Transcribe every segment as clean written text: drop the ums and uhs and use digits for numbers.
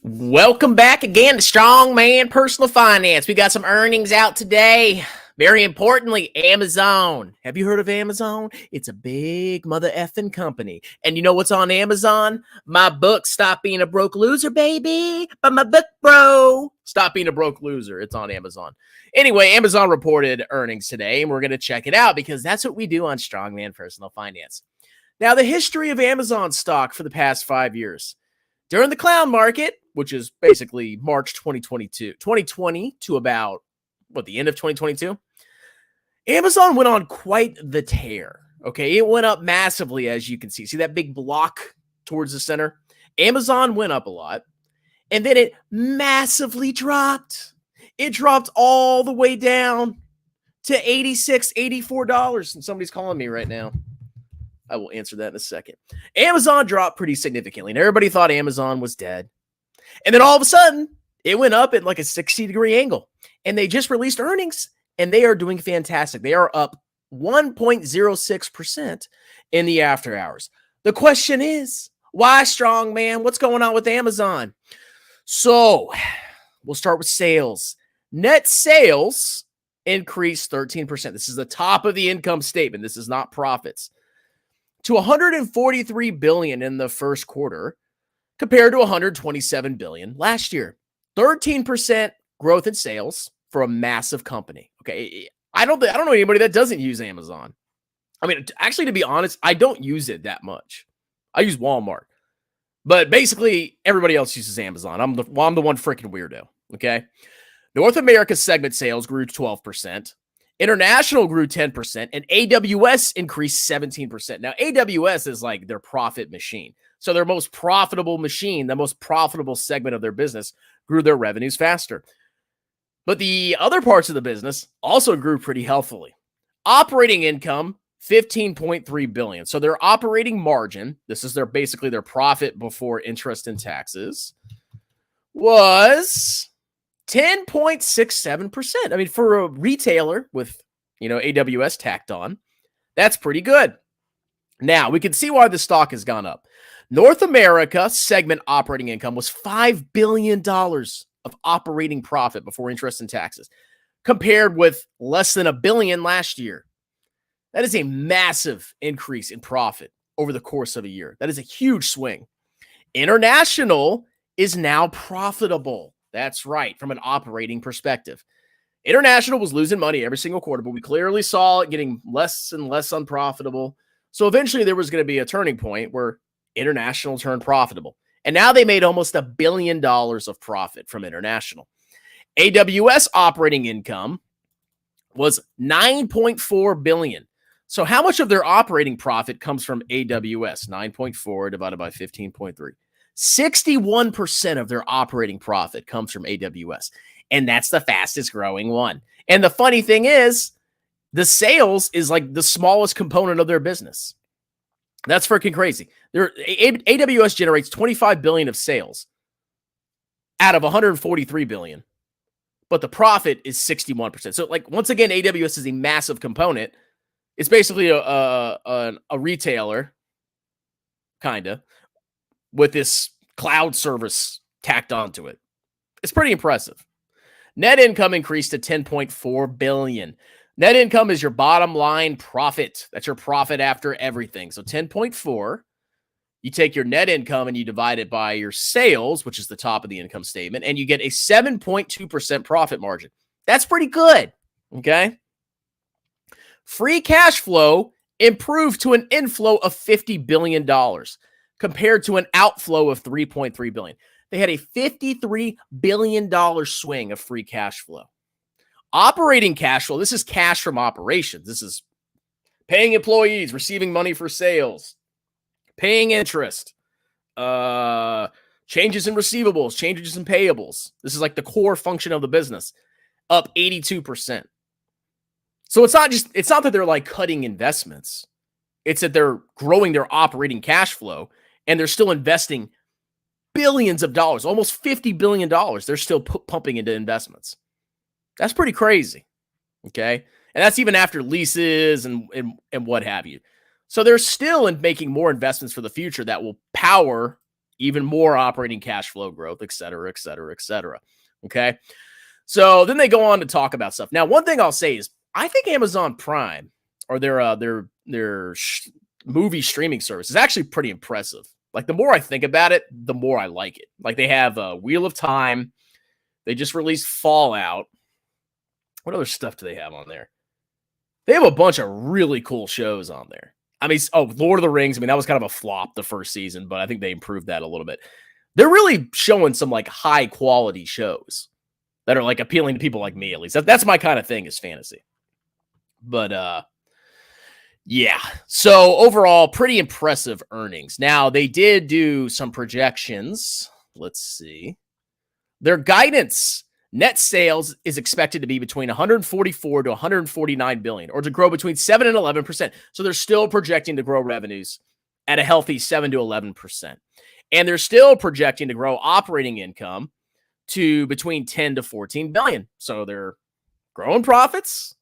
Welcome back again to Strong Man Personal Finance. We got some earnings out today. Very importantly, Amazon. Have you heard of Amazon? It's a big mother effing company. And you know what's on Amazon? My book, Stop Being a Broke Loser, baby. But my book, bro. Stop Being a Broke Loser. It's on Amazon. Anyway, Amazon reported earnings today, and we're going to check it out because that's what we do on Strong Man Personal Finance. Now, the history of Amazon stock for the past 5 years. During the clown market, which is basically March 2020 to about, the end of 2022, Amazon went on quite the tear. Okay, it went up massively, as you can see. See that big block towards the center? Amazon went up a lot, and then it massively dropped. It dropped all the way down to $86, $84. And somebody's calling me right now. I will answer that in a second. Amazon dropped pretty significantly, and everybody thought Amazon was dead. And then all of a sudden, it went up at like a 60-degree angle. And they just released earnings, and they are doing fantastic. They are up 1.06% in the after hours. The question is, why, strong man? What's going on with Amazon? So, we'll start with sales. Net sales increased 13%. This is the top of the income statement. This is not profits. To $143 billion in the first quarter, compared to $127 billion last year. 13% growth in sales for a massive company. Okay, I don't know anybody that doesn't use Amazon. I mean, actually, to be honest, I don't use it that much. I use Walmart, but basically everybody else uses Amazon. I'm the one freaking weirdo. Okay, North America segment sales grew 12%. International grew 10%, and AWS increased 17%. Now, AWS is like their profit machine. So their most profitable machine, the most profitable segment of their business, grew their revenues faster. But the other parts of the business also grew pretty healthily. Operating income, $15.3 billion. So their operating margin, this is basically their profit before interest and taxes, was 10.67%. I mean, for a retailer with, AWS tacked on, that's pretty good. Now, we can see why the stock has gone up. North America segment operating income was $5 billion of operating profit before interest and taxes, compared with less than $1 billion last year. That is a massive increase in profit over the course of a year. That is a huge swing. International is now profitable. That's right, from an operating perspective. International was losing money every single quarter, but we clearly saw it getting less and less unprofitable. So eventually there was going to be a turning point where international turned profitable. And now they made almost $1 billion of profit from international. AWS operating income was $9.4 billion. So how much of their operating profit comes from AWS? 9.4 divided by 15.3. 61% of their operating profit comes from AWS. And that's the fastest growing one. And the funny thing is, the sales is like the smallest component of their business. That's freaking crazy. AWS generates $25 billion of sales out of $143 billion, but the profit is 61%. So, once again, AWS is a massive component. It's basically a retailer, kind of, with this cloud service tacked onto it. It's pretty impressive. Net income increased to $10.4 billion. Net income is your bottom line profit. That's your profit after everything. So 10.4, you take your net income and you divide it by your sales, which is the top of the income statement, and you get a 7.2% profit margin. That's pretty good, okay? Free cash flow improved to an inflow of $50 billion compared to an outflow of $3.3 billion. They had a $53 billion swing of free cash flow. Operating cash flow, this is cash from operations. This is paying employees, receiving money for sales, paying interest, changes in receivables, changes in payables. This is like the core function of the business, up 82%. So it's not that they're like cutting investments. It's that they're growing their operating cash flow and they're still investing billions of dollars, almost $50 billion. They're still pumping into investments. That's pretty crazy. Okay. And that's even after leases and what have you. So they're still making more investments for the future that will power even more operating cash flow growth, et cetera, et cetera, et cetera. Okay. So then they go on to talk about stuff. Now, one thing I'll say is I think Amazon Prime or their movie streaming service is actually pretty impressive. Like the more I think about it, the more I like it. Like they have Wheel of Time. They just released Fallout. What other stuff do they have on there? They have a bunch of really cool shows on there. I mean, Lord of the Rings. I mean, that was kind of a flop the first season, but I think they improved that a little bit. They're really showing some like high quality shows that are like appealing to people like me, at least. That's my kind of thing is fantasy. But yeah. So overall, pretty impressive earnings. Now, they did do some projections. Let's see. Their guidance net sales is expected to be between 144 to 149 billion, or to grow between 7 and 11%. So they're still projecting to grow revenues at a healthy 7 to 11%. And they're still projecting to grow operating income to between 10 to 14 billion. So they're growing profits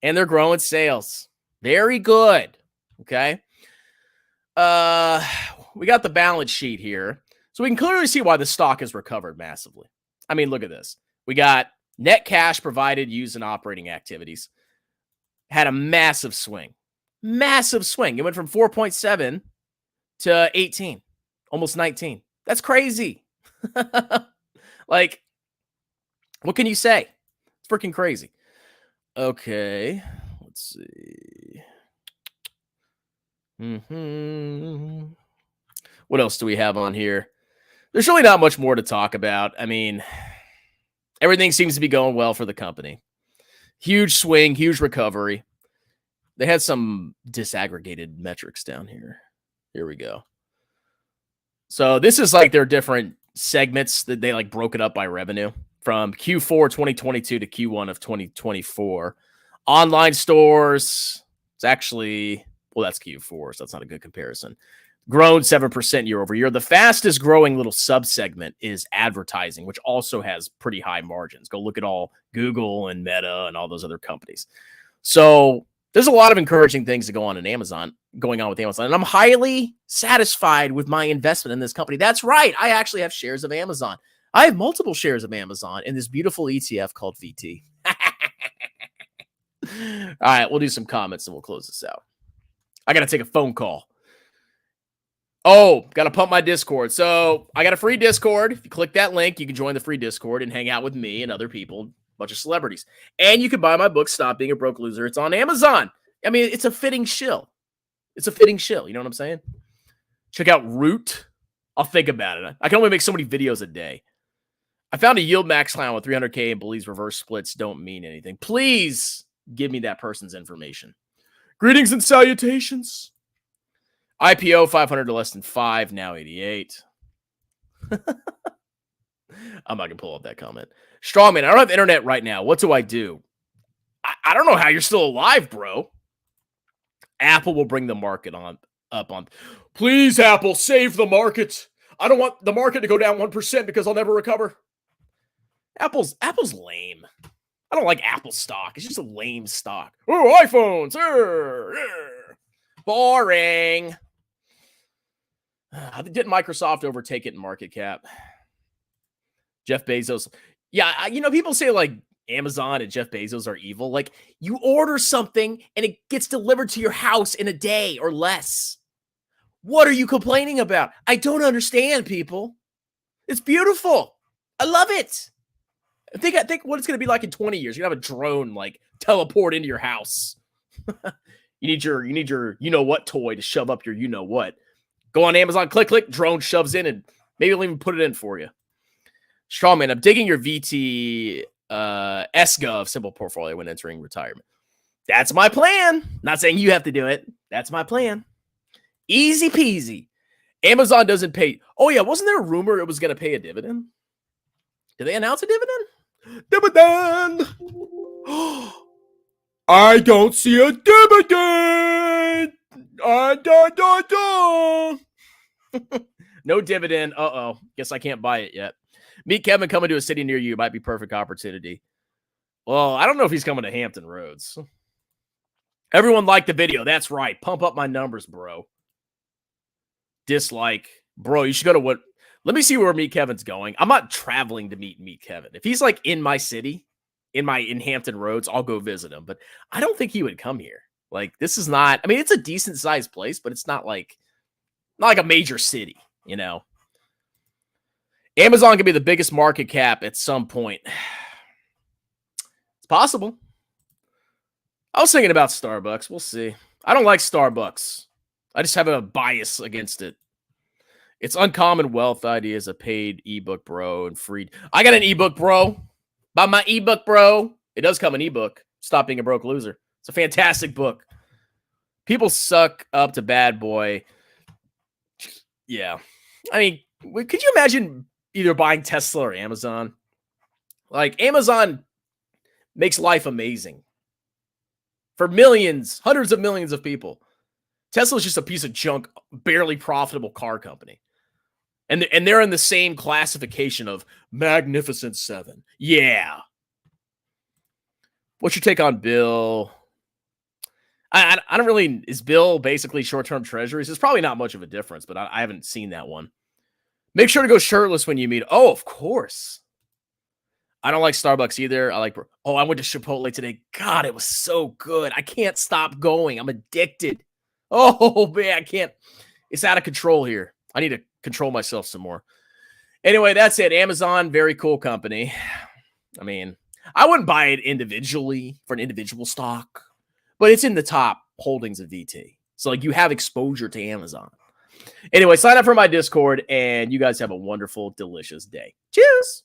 and they're growing sales. Very good. Okay. We got the balance sheet here. So we can clearly see why the stock has recovered massively. I mean, look at this. We got net cash provided used in operating activities. Had a massive swing. Massive swing. It went from 4.7 to 18, almost 19. That's crazy. Like, what can you say? It's freaking crazy. Okay. Let's see. What else do we have on here? There's really not much more to talk about. I mean, everything seems to be going well for the company. Huge swing, huge recovery. They had some disaggregated metrics down here. Here we go. So this is like their different segments that they like broke it up by revenue from Q4 2022 to Q1 of 2024. Online stores, it's actually, well, that's Q4, so that's not a good comparison. Grown 7% year over year. The fastest growing little subsegment is advertising, which also has pretty high margins. Go look at all Google and Meta and all those other companies. So there's a lot of encouraging things going on with Amazon. And I'm highly satisfied with my investment in this company. That's right. I actually have shares of Amazon. I have multiple shares of Amazon in this beautiful ETF called VT. All right, we'll do some comments and we'll close this out. I got to take a phone call. Oh, got to pump my Discord. So I got a free Discord. If you click that link, you can join the free Discord and hang out with me and other people, a bunch of celebrities. And you can buy my book, Stop Being a Broke Loser. It's on Amazon. I mean, it's a fitting shill. It's a fitting shill. You know what I'm saying? Check out Root. I'll think about it. I can only make so many videos a day. I found a yield max clown with 300K and believes reverse splits don't mean anything. Please give me that person's information. Greetings and salutations. IPO 500 to less than 5, now 88. I'm not going to pull up that comment. Strongman, I don't have internet right now. What do I do? I don't know how you're still alive, bro. Apple will bring the market up on. Please, Apple, save the market. I don't want the market to go down 1% because I'll never recover. Apple's lame. I don't like Apple stock. It's just a lame stock. Oh, iPhones. Boring. Didn't Microsoft overtake it in market cap? Jeff Bezos. Yeah, people say like Amazon and Jeff Bezos are evil. Like, you order something and it gets delivered to your house in a day or less. What are you complaining about? I don't understand, people. It's beautiful. I love it. I think what it's going to be like in 20 years. You're going to have a drone like teleport into your house. You need your you-know-what toy to shove up your you-know-what. Go on Amazon, click, drone shoves in, and maybe it'll even put it in for you. Strongman, I'm digging your VT SGov simple portfolio when entering retirement. That's my plan. Not saying you have to do it. That's my plan. Easy peasy. Amazon doesn't pay. Oh, yeah. Wasn't there a rumor it was going to pay a dividend? Did they announce a dividend? Dividend! I don't see a dividend! No dividend. Uh-oh. Guess I can't buy it yet. Meet Kevin coming to a city near you. Might be perfect opportunity. Well, I don't know if he's coming to Hampton Roads. Everyone liked the video. That's right. Pump up my numbers, bro. Dislike. Bro, you should go to what? Let me see where Meet Kevin's going. I'm not traveling to meet Kevin. If he's like in my city, in Hampton Roads, I'll go visit him. But I don't think he would come here. Like, this is not, I mean, it's a decent sized place, but it's not like a major city, you know. Amazon could be the biggest market cap at some point. It's possible. I was thinking about Starbucks. We'll see. I don't like Starbucks. I just have a bias against it. It's Uncommon Wealth Ideas, a paid ebook, bro, and free. I got an ebook, bro. Buy my ebook, bro. It does come an ebook. Stop Being a Broke Loser. It's a fantastic book. People suck up to Bad Boy. Yeah. I mean, could you imagine either buying Tesla or Amazon? Like, Amazon makes life amazing for millions, hundreds of millions of people. Tesla's just a piece of junk, barely profitable car company. And they're in the same classification of Magnificent Seven. Yeah. What's your take on Bill? I don't really, is Bill basically short-term treasuries? There's probably not much of a difference, but I haven't seen that one. Make sure to go shirtless when you meet. Oh, of course. I don't like Starbucks either. I went to Chipotle today. God, it was so good. I can't stop going. I'm addicted. Oh, man, I can't. It's out of control here. I need to control myself some more. Anyway, that's it. Amazon, very cool company. I mean, I wouldn't buy it individually for an individual stock, but it's in the top holdings of VT. So, like, you have exposure to Amazon. Anyway, sign up for my Discord, and you guys have a wonderful, delicious day. Cheers.